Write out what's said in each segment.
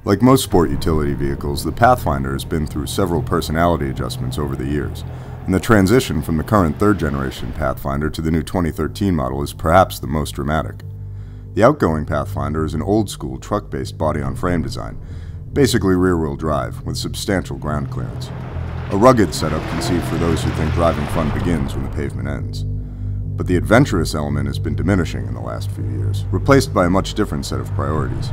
Like most sport utility vehicles, the Pathfinder has been through several personality adjustments over the years, and the transition from the current third-generation Pathfinder to the new 2013 model is perhaps the most dramatic. The outgoing Pathfinder is an old-school truck-based body-on-frame design, basically rear-wheel drive with substantial ground clearance. A rugged setup conceived for those who think driving fun begins when the pavement ends. But the adventurous element has been diminishing in the last few years, replaced by a much different set of priorities.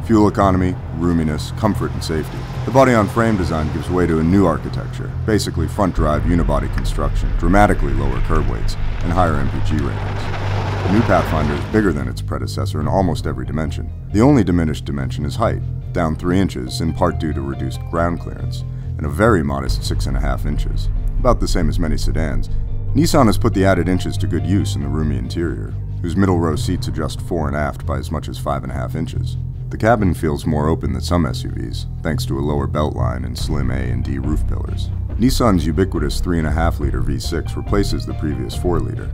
Fuel economy, roominess, comfort, and safety. The body-on-frame design gives way to a new architecture, basically front-drive unibody construction, dramatically lower curb weights, and higher MPG ratings. The new Pathfinder is bigger than its predecessor in almost every dimension. The only diminished dimension is height, down 3 inches, in part due to reduced ground clearance, and a very modest 6.5 inches, about the same as many sedans. Nissan has put the added inches to good use in the Roomy Interior, whose middle row seats adjust fore and aft by as much as 5.5 inches. The cabin feels more open than some SUVs, thanks to a lower beltline and slim A and D roof pillars. Nissan's ubiquitous 3.5-liter V6 replaces the previous 4-liter.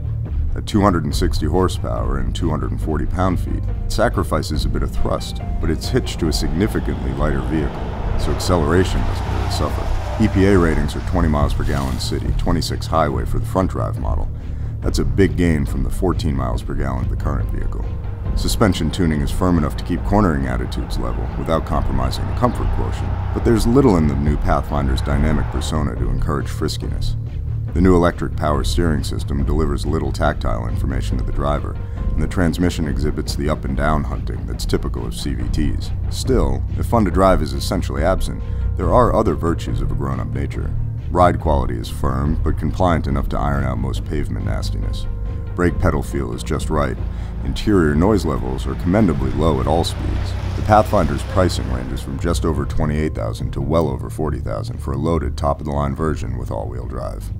At 260 horsepower and 240 pound-feet, it sacrifices a bit of thrust, but it's hitched to a significantly lighter vehicle, so acceleration doesn't really suffer. EPA ratings are 20 miles per gallon city, 26 highway for the front-drive model. That's a big gain from the 14 miles per gallon of the current vehicle. Suspension tuning is firm enough to keep cornering attitudes level without compromising the comfort quotient, but there's little in the new Pathfinder's dynamic persona to encourage friskiness. The new electric power steering system delivers little tactile information to the driver, and the transmission exhibits the up and down hunting that's typical of CVTs. Still, if fun to drive is essentially absent, there are other virtues of a grown-up nature. Ride quality is firm, but compliant enough to iron out most pavement nastiness. Brake pedal feel is just right. Interior noise levels are commendably low at all speeds. The Pathfinder's pricing ranges from just over $28,000 to well over $40,000 for a loaded top-of-the-line version with all-wheel drive.